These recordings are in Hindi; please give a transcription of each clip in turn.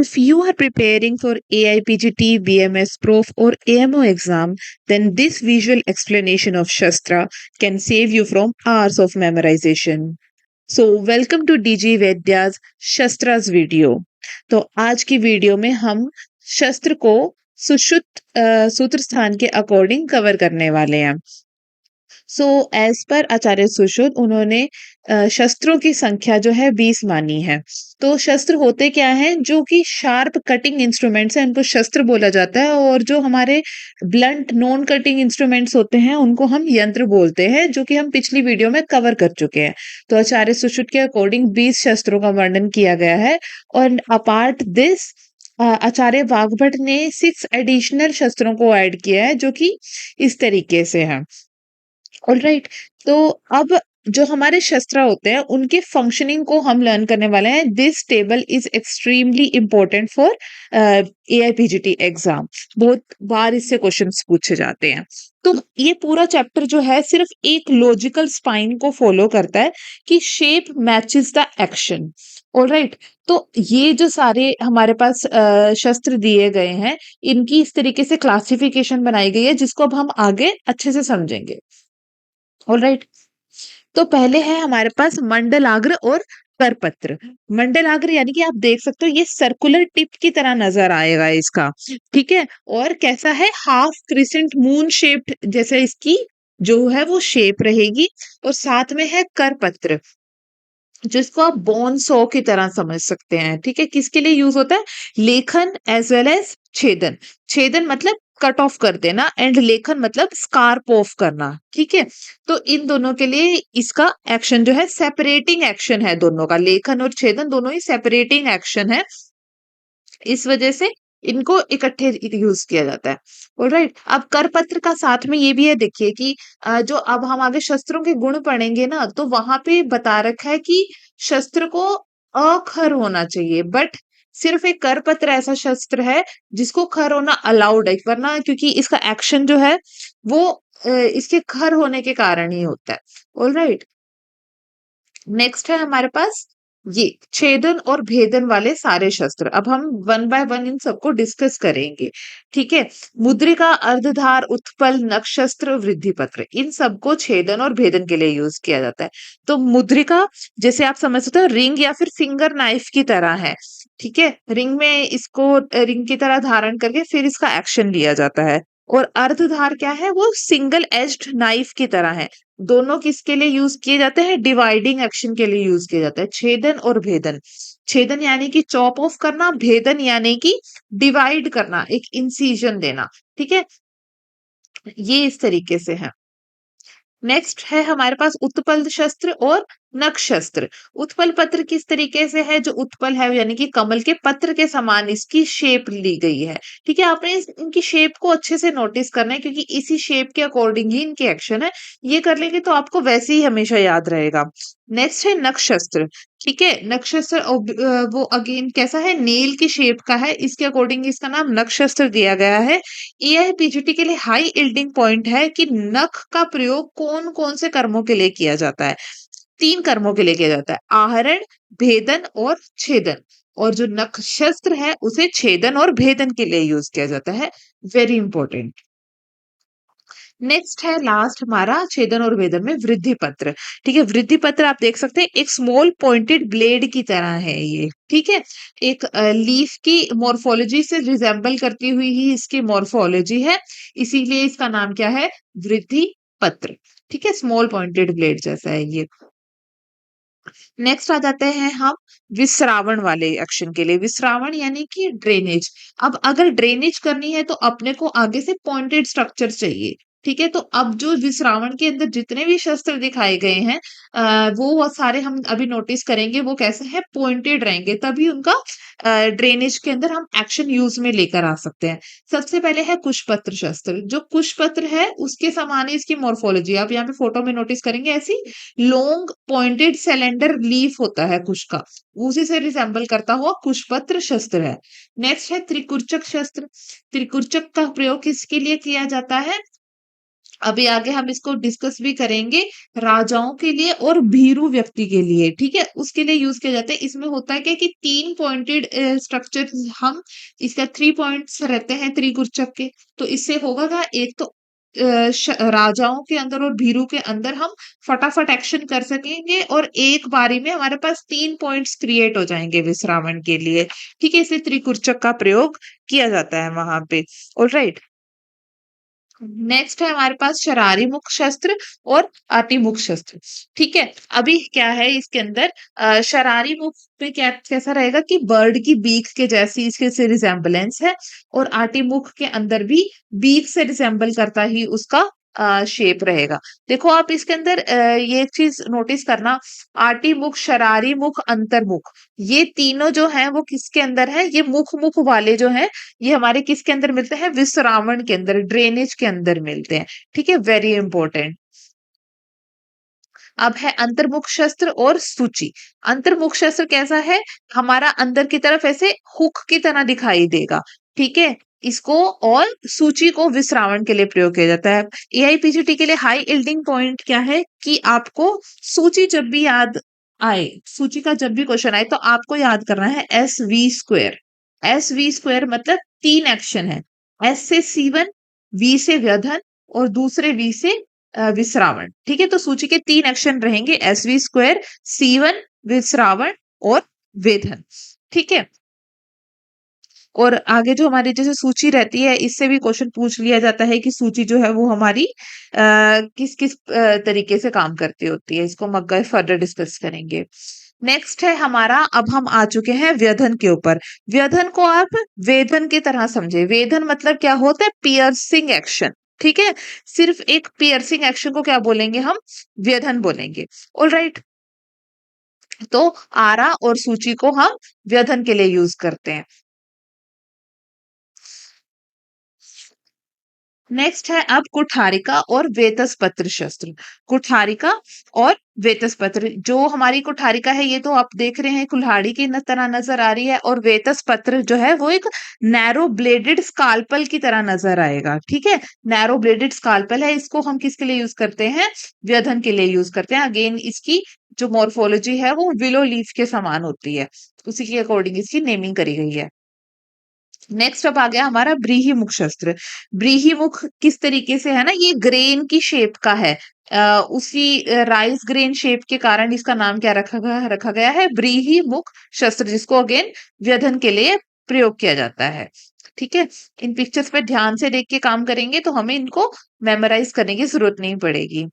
If you are preparing for AIPGT, BMS Prof, or AMO exam, then this visual explanation of Shastra can save you from hours of memorization. So, welcome to DG Vedya's Shastras video. तो आज की वीडियो में हम शस्त्र को सुश्रुत सूत्र स्थान के अकॉर्डिंग कवर करने वाले हैं। सो एज पर आचार्य सुश्रुत उन्होंने शस्त्रों की संख्या जो है 20 मानी है। तो शस्त्र होते क्या हैं? जो कि शार्प कटिंग इंस्ट्रूमेंट्स हैं उनको शस्त्र बोला जाता है, और जो हमारे ब्लंट नॉन कटिंग इंस्ट्रूमेंट्स होते हैं उनको हम यंत्र बोलते हैं, जो कि हम पिछली वीडियो में कवर कर चुके हैं। तो आचार्य सुश्रुत के अकॉर्डिंग 20 शस्त्रों का वर्णन किया गया है, और अपार्ट दिस आचार्य वाग्भट ने 6 एडिशनल शस्त्रों को ऐड किया है, जो कि इस तरीके से है। ऑलराइट, तो अब जो हमारे शस्त्र होते हैं उनके फंक्शनिंग को हम लर्न करने वाले हैं। This table is extremely important for AIPGT exam. बहुत बार इससे क्वेश्चंस पूछे जाते हैं। तो ये पूरा चैप्टर जो है सिर्फ एक लॉजिकल स्पाइन को फॉलो करता है कि shape matches the action. Alright, तो ये जो सारे हमारे पास शस्त्र दिए गए हैं, इनकी इस तरीके से क्लासिफिकेशन बनाई गई है, जिसको अब हम आगे अच्छे से समझेंगे। ऑलराइट, तो पहले है हमारे पास मंडलाग्र और करपत्र। मंडलाग्र यानी कि आप देख सकते हो ये सर्कुलर टिप की तरह नजर आएगा इसका, ठीक है। और कैसा है? हाफ क्रिसेंट मून शेप्ड जैसे इसकी जो है वो शेप रहेगी। और साथ में है करपत्र, जिसको आप बोन सॉ की तरह समझ सकते हैं, ठीक है। किसके लिए यूज होता है? लेखन एज वेल एज छेदन। छेदन मतलब कट ऑफ कर देना, एंड लेखन मतलब स्कार्प ऑफ करना, ठीक है। तो इन दोनों के लिए इसका एक्शन जो है सेपरेटिंग एक्शन है, दोनों का लेखन और छेदन दोनों ही सेपरेटिंग एक्शन है। इस वजह से इनको इकट्ठे यूज किया जाता है। ऑलराइट, अब करपत्र का साथ में ये भी है, देखिए कि जो अब हम आगे शस्त्रों के गुण पढ़ेंगे ना, तो वहां पे बता रखा है कि शस्त्र को अखर होना चाहिए, बट सिर्फ एक करपत्र ऐसा शस्त्र है जिसको खर होना अलाउड है, वरना क्योंकि इसका एक्शन जो है वो इसके खर होने के कारण ही होता है। ऑलराइट, नेक्स्ट है हमारे पास ये छेदन और भेदन वाले सारे शस्त्र। अब हम वन बाय वन इन सबको डिस्कस करेंगे, ठीक है। मुद्रिका, अर्धधार, उत्पल, नक्षत्र, वृद्धि पत्र, इन सबको छेदन और भेदन के लिए यूज किया जाता है। तो मुद्रिका जैसे आप समझ सकते हो रिंग या फिर फिंगर नाइफ की तरह है, ठीक है। रिंग में इसको रिंग की तरह धारण करके फिर इसका एक्शन लिया जाता है। और अर्धधार क्या है? वो सिंगल एज्ड नाइफ की तरह है। दोनों किसके लिए यूज किए जाते हैं? डिवाइडिंग एक्शन के लिए यूज किया जाता है, छेदन और भेदन। छेदन यानी कि चॉप ऑफ करना, भेदन यानी कि डिवाइड करना, एक इंसिजन देना, ठीक है। ये इस तरीके से है। नेक्स्ट है हमारे पास उत्पल शस्त्र और नक्षस्त्र। उत्पल पत्र किस तरीके से है? जो उत्पल है यानी कि कमल के पत्र के समान इसकी शेप ली गई है, ठीक है। आपने इनकी शेप को अच्छे से नोटिस करना है, क्योंकि इसी शेप के अकॉर्डिंग ही इनके एक्शन है। ये कर लेंगे तो आपको वैसे ही हमेशा याद रहेगा। नेक्स्ट है नक्षस्त्र, ठीक है। नक्षस्त्र वो अगेन कैसा है? नेल की शेप का है, इसके अकॉर्डिंग इसका नाम नक्षस्त्र दिया गया है। एआईपीजीटी के लिए हाई यील्डिंग पॉइंट है कि नख का प्रयोग कौन कौन से कर्मों के लिए किया जाता है? 3 कर्मों के लिए किया जाता है, आहरण, भेदन और छेदन। और जो नक्षस्त्र है उसे छेदन और भेदन के लिए यूज किया जाता है। Very important. नेक्स्ट है लास्ट हमारा छेदन और भेदन में वृद्धि पत्र, ठीक है। वृद्धि पत्र आप देख सकते हैं एक स्मॉल पॉइंटेड ब्लेड की तरह है ये, ठीक है। एक लीफ की मॉर्फोलॉजी से रिजेंबल करती हुई ही इसकी मॉर्फोलॉजी है, इसीलिए इसका नाम क्या है? वृद्धि पत्र, ठीक है। स्मॉल पॉइंटेड ब्लेड जैसा है ये। नेक्स्ट आ जाते हैं हम विस्रावण वाले एक्शन के लिए। विस्रावण यानी कि ड्रेनेज। अब अगर ड्रेनेज करनी है तो अपने को आगे से पॉइंटेड स्ट्रक्चर चाहिए, ठीक है। तो अब जो विस्रावण के अंदर जितने भी शस्त्र दिखाए गए हैं वो सारे हम अभी नोटिस करेंगे, वो कैसे है? पॉइंटेड रहेंगे, तभी उनका ड्रेनेज के अंदर हम एक्शन यूज में लेकर आ सकते हैं। सबसे पहले है कुशपत्र शस्त्र। जो कुशपत्र है उसके समान है इसकी मॉर्फोलॉजी, आप यहाँ पे फोटो में नोटिस करेंगे, ऐसी लॉन्ग पॉइंटेड सिलेंडर लीफ होता है कुश का, उसी से रिसेंबल करता हुआ कुशपत्र शस्त्र है। नेक्स्ट है त्रिकुर्चक शस्त्र। त्रिकुर्चक का प्रयोग किसके लिए किया जाता है? अभी आगे हम इसको डिस्कस भी करेंगे राजाओं के लिए और भीरू व्यक्ति के लिए, ठीक है, उसके लिए यूज किया जाता है। इसमें होता है क्या कि 3 पॉइंटेड स्ट्रक्चर, हम इसका 3 पॉइंट्स रहते हैं त्रिकुर्चक के। तो इससे होगा क्या, एक तो राजाओं के अंदर और भीरू के अंदर हम फटाफट एक्शन कर सकेंगे और एक बारी में हमारे पास 3 पॉइंट्स क्रिएट हो जाएंगे विश्रावण के लिए। ठीक है, इसलिए त्रिकुर्चक का प्रयोग किया जाता है वहां पे। ऑलराइट, नेक्स्ट है हमारे पास शरारी मुख शस्त्र और अतिमुख शस्त्र। ठीक है, अभी क्या है इसके अंदर, शरारी मुख पे क्या कैसा रहेगा कि बर्ड की बीक के जैसी इसके से रिजेम्बलेंस है, और आटिमुख के अंदर भी बीक से रिजेम्बल करता ही उसका शेप रहेगा। देखो आप इसके अंदर ये चीज नोटिस करना, आटिमुख, शरारी मुख, अंतर्मुख, ये तीनों जो है वो किसके अंदर है, ये मुख मुख वाले जो है ये हमारे किसके अंदर मिलते हैं, विश्रावण के अंदर, ड्रेनेज के अंदर मिलते हैं। ठीक है, वेरी इंपॉर्टेंट। अब है अंतर्मुख शस्त्र और सूची। अंतर्मुख शस्त्र कैसा है, हमारा अंदर की तरफ ऐसे हुक की तरह दिखाई देगा। ठीक है, इसको और सूची को विश्रावण के लिए प्रयोग किया जाता है। एआईपीजीटी के लिए हाई यील्डिंग पॉइंट क्या है कि आपको सूची जब भी याद आए, सूची का जब भी क्वेश्चन आए तो आपको याद करना है SV²। SV² मतलब 3 एक्शन है, S से C1, V से व्यधन और दूसरे V से विश्रावण। ठीक है, तो सूची के 3 एक्शन रहेंगे, SV², C1, विश्रावण और वेधन। ठीक है, और आगे जो हमारी जैसे सूची रहती है, इससे भी क्वेश्चन पूछ लिया जाता है कि सूची जो है वो हमारी किस किस तरीके से काम करती होती है। इसको हम आगे फर्दर डिस्कस करेंगे। नेक्स्ट है हमारा, अब हम आ चुके हैं व्यधन के ऊपर। व्यधन को आप वेधन की तरह समझे। वेधन मतलब क्या होता है, पियर्सिंग एक्शन। ठीक है, सिर्फ एक पियर्सिंग एक्शन को क्या बोलेंगे हम, व्यधन बोलेंगे। ऑलराइट, तो आरा और सूची को हम व्यधन के लिए यूज करते हैं। नेक्स्ट है अब कुठारिका और वेतसपत्र शस्त्र। कुठारिका और वेतसपत्र, जो हमारी कुठारिका है ये तो आप देख रहे हैं कुल्हाड़ी की तरह नजर आ रही है, और वेतसपत्र जो है वो एक नैरो ब्लेडेड स्काल्पल की तरह नजर आएगा। ठीक है, नैरो ब्लेडेड स्काल्पल है, इसको हम किसके लिए यूज करते हैं, व्यधन के लिए यूज करते हैं। अगेन इसकी जो मॉर्फोलॉजी है वो विलो लीफ के समान होती है, उसी के अकॉर्डिंग इसकी नेमिंग करी गई है। नेक्स्ट अब आ गया हमारा व्रीहि मुख शस्त्र। व्रीहि मुख किस तरीके से है ना, ये ग्रेन की शेप का है, उसी राइस ग्रेन शेप के कारण इसका नाम क्या रखा गया है, व्रीहि मुख शस्त्र, जिसको अगेन व्यधन के लिए प्रयोग किया जाता है। ठीक है, इन पिक्चर्स पे ध्यान से देख के काम करेंगे तो हमें इनको मेमोराइज करने की जरूरत नहीं पड़ेगी।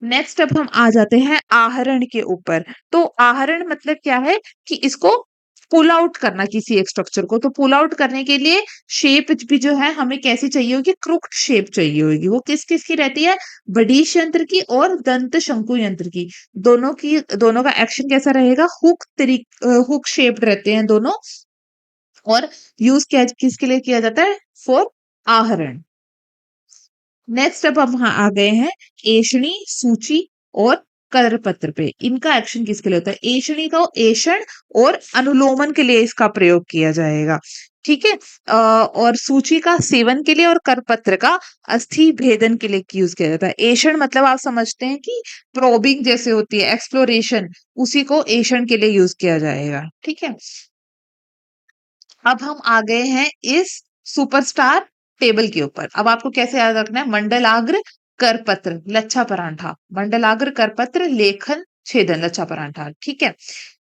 नेक्स्ट अब हम आ जाते हैं आहरण के ऊपर। तो आहरण मतलब क्या है कि इसको पुल आउट करना किसी एक स्ट्रक्चर को। तो पुल आउट करने के लिए शेप भी जो है हमें कैसी चाहिए होगी, क्रुक्ड शेप चाहिए होगी। वो किस किस की रहती है, बडीश यंत्र की और दंत शंकु यंत्र की। दोनों का एक्शन कैसा रहेगा, हुक शेप्ड रहते हैं दोनों, और यूज क्या किसके लिए किया जाता है, फॉर आहरण। नेक्स्ट अब हम वहां आ गए हैं एषणी, सूची और करपत्र पे। इनका एक्शन किसके लिए होता है, एषणी का एषण और अनुलोमन के लिए इसका प्रयोग किया जाएगा। ठीक है, और सूची का सेवन के लिए और करपत्र का अस्थि भेदन के लिए यूज किया जाता है। एषण मतलब आप समझते हैं कि प्रोबिंग जैसे होती है, एक्सप्लोरेशन, उसी को एषण के लिए यूज किया जाएगा। ठीक है, अब हम आ गए हैं इस सुपरस्टार टेबल के ऊपर। अब आपको कैसे याद रखना है, मंडलाग्र, करपत्र, लच्छा परांठा, मंडलाग्र, करपत्र, लेखन, छेदन, लच्छा परांठा। ठीक है,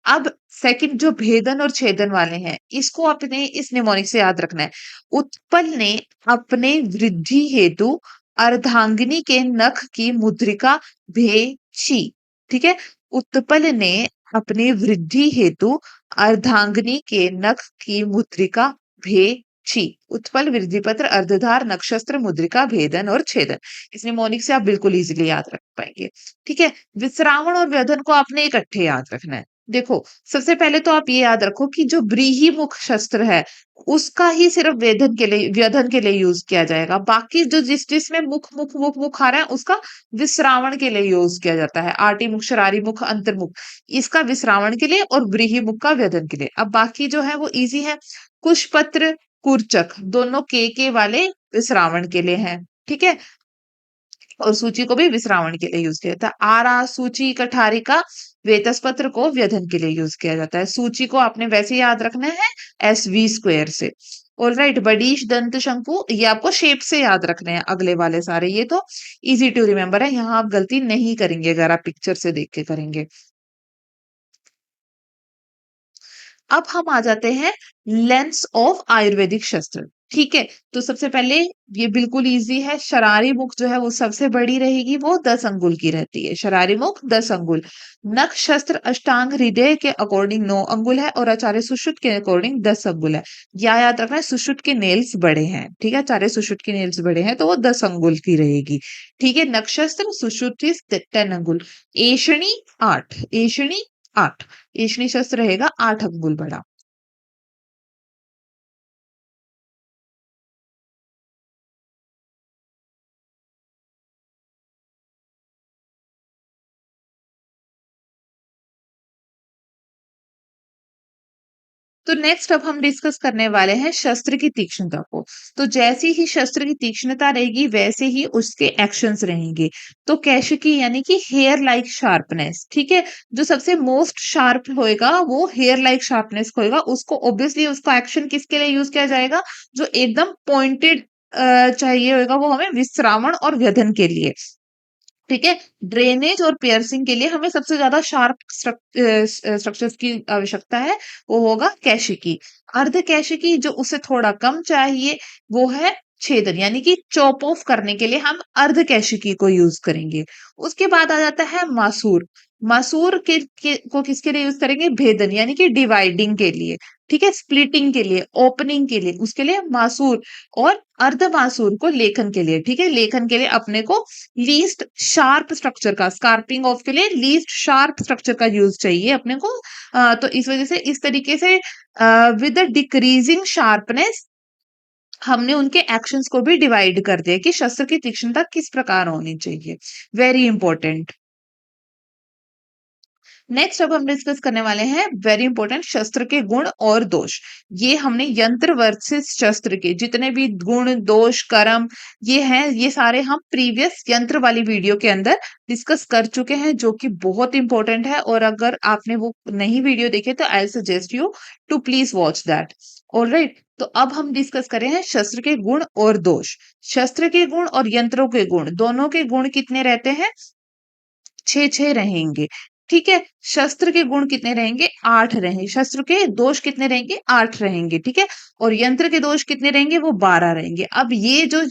अब सेकंड जो भेदन और छेदन वाले हैं, इसको अपने इस निमोनिक से याद रखना है। उत्पल ने अपने वृद्धि हेतु अर्धांगिनी के नख की मुद्रिका भेजी। ठीक है, उत्पल ने अपने वृद्धि हेतु अर्धांगिनी के नख की मुद्रिका भेजी। उत्पल, वृद्धि पत्र, अर्धधार, नक्षत्र, मुद्रिका, भेदन और छेदन। इस निमोनिक से आप बिल्कुल इजीली याद रख पाएंगे। ठीक है, विश्रावण और व्यधन को आपने इकट्ठे याद रखना है। देखो, सबसे पहले तो आप ये याद रखो कि जो व्रीहि मुख शस्त्र है उसका ही सिर्फ वेधन के लिए, व्यधन के लिए यूज किया जाएगा। बाकी जो जिसमें मुख मुख मुख मुख आ रहा है उसका विश्रावण के लिए यूज किया जाता है। आटी मुख, शरारी मुख, अंतर्मुख, इसका विश्रावण के लिए और व्रीहि मुख का व्यधन के लिए। अब बाकी जो है वो इजी है। कुशपत्र, कुरचक दोनों के वाले विश्रावण के लिए हैं। ठीक है, और सूची को भी विश्रावण के लिए यूज किया जाता है। आरा सूची कठारिका वेतस्पत्र को व्यधन के लिए यूज किया जाता है। सूची को आपने वैसे याद रखना है SV स्क्वायर से। ऑलराइट, बडीश दंत शंकु ये आपको शेप से याद रखने हैं अगले वाले सारे, ये तो इजी टू रिमेम्बर है, यहाँ आप गलती नहीं करेंगे अगर आप पिक्चर से देख के करेंगे। अब हम आ जाते हैं लेंस ऑफ आयुर्वेदिक शस्त्र। ठीक है, तो सबसे पहले ये बिल्कुल इजी है, शरारी मुख जो है वो सबसे बड़ी रहेगी, वो 10 अंगुल की रहती है। शरारी मुख 10 अंगुल। नख शस्त्र अष्टांग हृदय के अकॉर्डिंग 9 अंगुल है और आचार्य सुश्रुत के अकॉर्डिंग 10 अंगुल है। या याद रखना है सुश्रुत के नेल्स बड़े हैं, ठीक है, आचार्य सुश्रुत के नेल्स बड़े हैं तो वो 10 अंगुल की रहेगी। ठीक है, नक्षत्र सुश्रुत 10 अंगुल। एषणी 8, एषणी 8, एषणी शस्त्र रहेगा 8 अंगुल बड़ा। तो नेक्स्ट अब हम डिस्कस करने वाले हैं शस्त्र की तीक्ष्णता को। तो जैसी ही शस्त्र की तीक्ष्णता रहेगी वैसे ही उसके एक्शंस रहेंगे। तो कैशिकी यानी कि हेयर लाइक शार्पनेस, ठीक है, जो सबसे मोस्ट शार्प होएगा वो हेयर लाइक शार्पनेस होएगा, उसको ऑब्वियसली उसका एक्शन किसके लिए यूज किया जाएगा, जो एकदम पॉइंटेड चाहिए होगा वो हमें विश्रावण और व्यधन के लिए। ठीक है, ड्रेनेज और पियर्सिंग के लिए हमें सबसे ज्यादा शार्प स्ट्रक्चर्स की आवश्यकता है, वो होगा कैशिकी। अर्ध कैशिकी जो उसे थोड़ा कम चाहिए वो है छेदन, यानी कि चॉप ऑफ करने के लिए हम अर्ध कैशिकी को यूज करेंगे। उसके बाद आ जाता है मासूर। मासूर को किसके लिए यूज करेंगे, भेदन यानी कि डिवाइडिंग के लिए, ठीक है, स्प्लिटिंग के लिए, ओपनिंग के लिए, उसके लिए मासूर। और अर्ध मासूर को लेखन के लिए, ठीक है, लेखन के लिए अपने को लीस्ट शार्प स्ट्रक्चर का, स्कार्पिंग ऑफ के लिए लीस्ट शार्प स्ट्रक्चर का यूज चाहिए अपने को। तो इस वजह से इस तरीके से विद डिक्रीजिंग शार्पनेस हमने उनके एक्शंस को भी डिवाइड कर दिया कि शस्त्र की तीक्ष्णता किस प्रकार होनी चाहिए। Very important. नेक्स्ट अब हम डिस्कस करने वाले हैं वेरी इंपॉर्टेंट शस्त्र के गुण और दोष। ये हमने यंत्र वर्सेस शस्त्र के जितने भी गुण दोष कर्म ये हैं, ये सारे हम प्रीवियस यंत्र वाली वीडियो के अंदर डिस्कस कर चुके हैं, जो कि बहुत इंपॉर्टेंट है। और अगर आपने वो नई वीडियो देखे तो I suggest you to please watch that. Alright, तो अब हम डिस्कस करें हैं शस्त्र के गुण और दोष। शस्त्र के गुण और यंत्रों के गुण, दोनों के गुण कितने रहते हैं, 6-6 रहेंगे। ठीक है, शस्त्र के गुण कितने रहेंगे, 8 रहेंगे। शस्त्र के दोष कितने रहेंगे, 8 रहेंगे। ठीक है, और यंत्र के दोष कितने रहेंगे, वो 12 रहेंगे। अब ये जो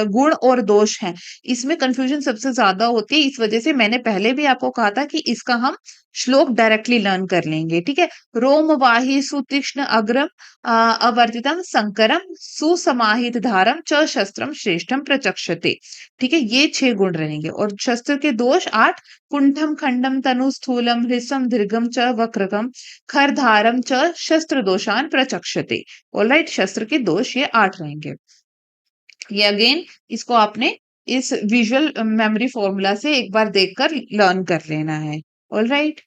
गुण और दोष हैं, इसमें कंफ्यूजन सबसे ज्यादा होती है। इस वजह से मैंने पहले भी आपको कहा था कि इसका हम श्लोक डायरेक्टली लर्न कर लेंगे। ठीक है, रोम वाही सुतीक्ष्ण अग्रम अवर्तितम संकरम सुसमाहित धारम च शस्त्रम श्रेष्ठम प्रचक्षते। ठीक है, ये 6 गुण रहेंगे। और शस्त्र के दोष 8, कुंठम खंडम तनु स्थूलम हृसम दीर्घम च वक्रकम खरधारम च शस्त्र दोषान प्रचक्षते। ऑलराइट, शस्त्र के दोष ये 8 रहेंगे। ये अगेन इसको आपने इस विजुअल मेमोरी फॉर्मूला से एक बार देखकर लर्न कर लेना है। ऑलराइट,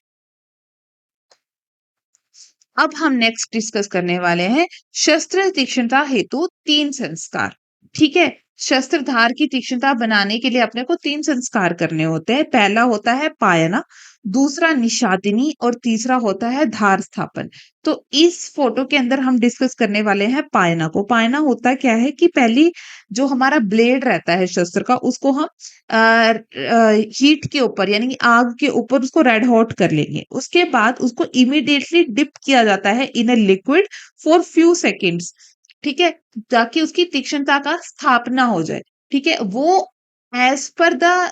अब हम नेक्स्ट डिस्कस करने वाले हैं शस्त्र तीक्ष्णता हेतु 3 संस्कार। ठीक है, शस्त्रधार की तीक्ष्णता बनाने के लिए अपने को 3 संस्कार करने होते हैं। पहला होता है पायना, दूसरा निशातिनी और तीसरा होता है धार स्थापन। तो इस फोटो के अंदर हम डिस्कस करने वाले हैं पायना को। पायना होता क्या है कि पहली जो हमारा ब्लेड रहता है शस्त्र का, उसको हम हीट के ऊपर यानी कि आग के ऊपर उसको रेड हॉट कर लेंगे। उसके बाद उसको इमीडिएटली डिप किया जाता है in a liquid for few seconds. ठीक है, ताकि उसकी तीक्ष्णता का स्थापना हो जाए। ठीक है, वो as per the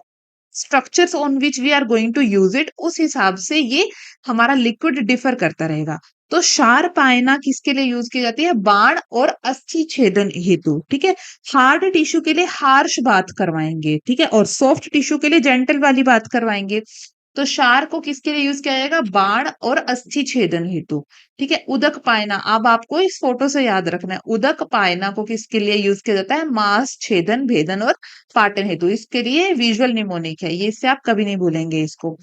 structures on which we are going to use it, उस हिसाब से ये हमारा लिक्विड डिफर करता रहेगा। तो शार्प आयना किसके लिए यूज की जाती है, बाण और अस्थि छेदन हेतु। ठीक है, हार्ड टिश्यू के लिए हार्श बात करवाएंगे, ठीक है, और सॉफ्ट टिश्यू के लिए जेंटल वाली बात करवाएंगे। तो शार को किसके लिए यूज किया जाएगा, बाण और अस्थि छेदन हेतु। ठीक है, उदक पायना, अब आपको इस फोटो से याद रखना है, उदक पायना को किसके लिए यूज किया जाता है, मांस छेदन भेदन और पाटन हेतु। इसके लिए विजुअल निमोनिक है, ये इससे आप कभी नहीं भूलेंगे इसको।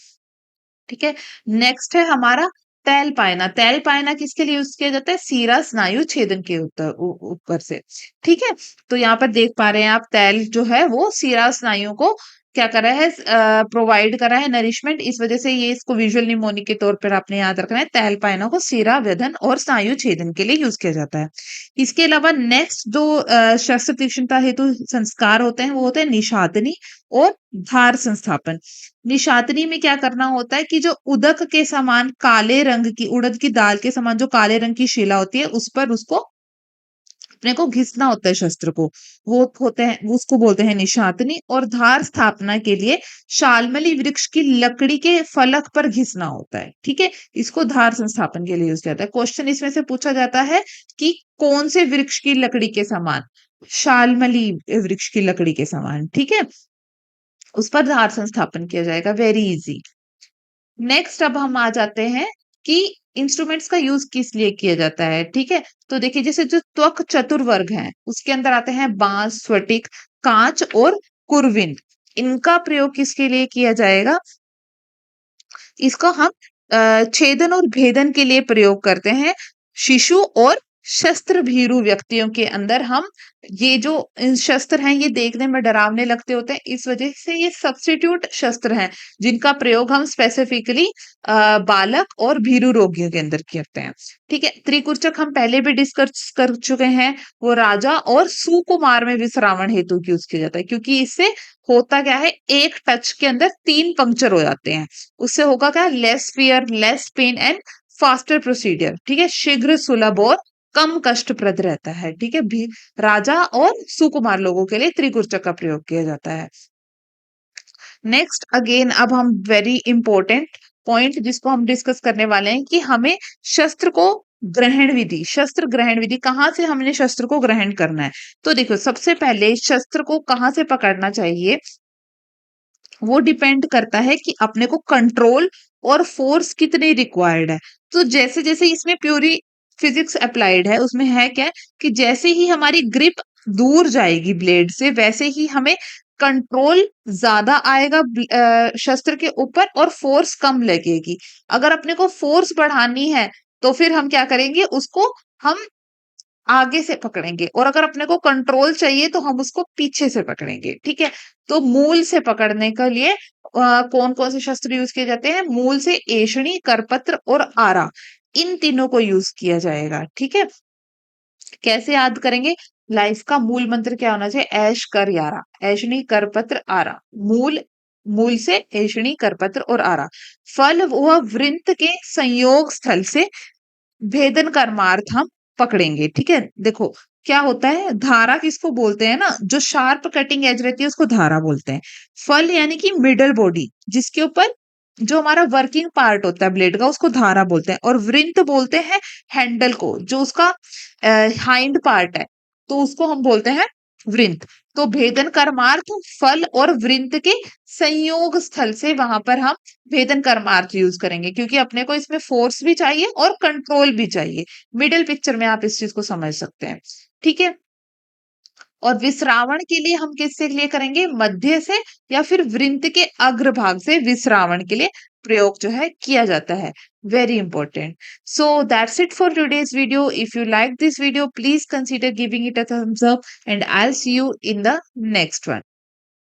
ठीक है, नेक्स्ट है हमारा तैल पायना। तैल पायना किसके लिए यूज किया जाता है, सीरा स्नायु छेदन के ऊपर से। ठीक है, तो यहाँ पर देख पा रहे हैं आप, तैल जो है वो सीरा स्नायु को क्या कर रहा है, प्रोवाइड कर रहा है नरिशमेंट, इस वजह से ये इसको विजुअल निमोनिक के तौर पर आपने याद रखना है। तैलपाइनों को सीरा व्यधन और स्नायु छेदन के लिए यूज किया जाता है। इसके अलावा नेक्स्ट जो शस्त्र तीक्ष्णता हेतु संस्कार होते हैं वो होते हैं निशातनी और धार संस्थापन। निशातनी में क्या करना होता है कि जो उदक के समान काले रंग की, उड़द की दाल के समान जो काले रंग की शिला होती है उस पर उसको अपने को घिसना होता है शस्त्र को, वो होते हैं, वो उसको बोलते हैं निशातनी। और धार स्थापना के लिए शालमली वृक्ष की लकड़ी के फलक पर घिसना होता है, ठीक है, इसको धार संस्थापन के लिए यूज किया जाता है। क्वेश्चन इसमें से पूछा जाता है कि कौन से वृक्ष की लकड़ी के समान, शालमली वृक्ष की लकड़ी के समान, ठीक है, उस पर धार संस्थापन किया जाएगा, वेरी इजी। नेक्स्ट अब हम आ जाते हैं कि इंस्ट्रूमेंट्स का यूज किस लिए किया जाता है, ठीक है। तो देखिए जैसे जो त्वक चतुर्वर्ग है उसके अंदर आते हैं बांस, स्फटिक, कांच और कुरविन। इनका प्रयोग किसके लिए किया जाएगा, इसको हम छेदन और भेदन के लिए प्रयोग करते हैं। शिशु और शस्त्र भीरु व्यक्तियों के अंदर हम ये जो शस्त्र हैं ये देखने में डरावने लगते होते हैं, इस वजह से ये सब्स्टिट्यूट शस्त्र हैं जिनका प्रयोग हम स्पेसिफिकली बालक और भीरु रोगियों के अंदर करते हैं, ठीक है। त्रिकुर्चक हम पहले भी डिस्कस कर चुके हैं, वो राजा और सुकुमार में विश्रावण हेतु यूज किया जाता है, क्योंकि इससे होता क्या है, एक टच के अंदर 3 पंक्चर हो जाते हैं। उससे होगा क्या, less fear, less pain and faster procedure, ठीक है, शीघ्र, सुलभ और कम कष्टप्रद रहता है, ठीक है। भी राजा और सुकुमार लोगों के लिए त्रिकुर्चक का प्रयोग किया जाता है। नेक्स्ट अगेन अब हम वेरी इंपॉर्टेंट पॉइंट जिसको हम डिस्कस करने वाले हैं कि हमें शस्त्र को ग्रहण विधि, शस्त्र ग्रहण विधि, कहाँ से हमने शस्त्र को ग्रहण करना है। तो देखो सबसे पहले शस्त्र को कहाँ से पकड़ना चाहिए, वो डिपेंड करता है कि अपने को कंट्रोल और फोर्स कितनी रिक्वायर्ड है। तो जैसे जैसे इसमें प्यूरी फिजिक्स अप्लाइड है, उसमें है क्या कि जैसे ही हमारी ग्रिप दूर जाएगी ब्लेड से वैसे ही हमें कंट्रोल ज्यादा आएगा शस्त्र के ऊपर और फोर्स कम लगेगी। अगर अपने को फोर्स बढ़ानी है तो फिर हम क्या करेंगे, उसको हम आगे से पकड़ेंगे, और अगर अपने को कंट्रोल चाहिए तो हम उसको पीछे से पकड़ेंगे, ठीक है। तो मूल से पकड़ने के लिए कौन कौन से शस्त्र यूज किए जाते हैं, मूल से एषणी, करपत्र और आरा, इन तीनों को यूज किया जाएगा, ठीक है। कैसे याद करेंगे, लाइफ का मूल मंत्र क्या होना चाहिए, ऐश कर यारा, ऐशनी करपत्र आरा, मूल, मूल से ऐशनी करपत्र और आरा। फल वह वृंत के संयोग स्थल से भेदन कर्मार्थ हम पकड़ेंगे, ठीक है। देखो क्या होता है, धारा किसको बोलते हैं ना, जो शार्प कटिंग एज रहती है उसको धारा बोलते हैं। फल यानी कि मिडल बॉडी, जिसके ऊपर जो हमारा वर्किंग पार्ट होता है ब्लेड का उसको धारा बोलते हैं। और वृंत बोलते हैं हैंडल को, जो उसका हाइंड पार्ट है तो उसको हम बोलते हैं वृंत। तो भेदन कर्मार्थ फल और वृंत के संयोग स्थल से वहां पर हम भेदन कर्मार्थ यूज करेंगे, क्योंकि अपने को इसमें फोर्स भी चाहिए और कंट्रोल भी चाहिए। मिडिल पिक्चर में आप इस चीज को समझ सकते हैं, ठीक है। और विश्रावण के लिए हम किससे लिए करेंगे, मध्य से या फिर वृंत के अग्रभाग से विश्रावण के लिए प्रयोग जो है किया जाता है, very important. So that's it for today's video. If you like this video please consider giving it a thumbs up and I will see you in the next one.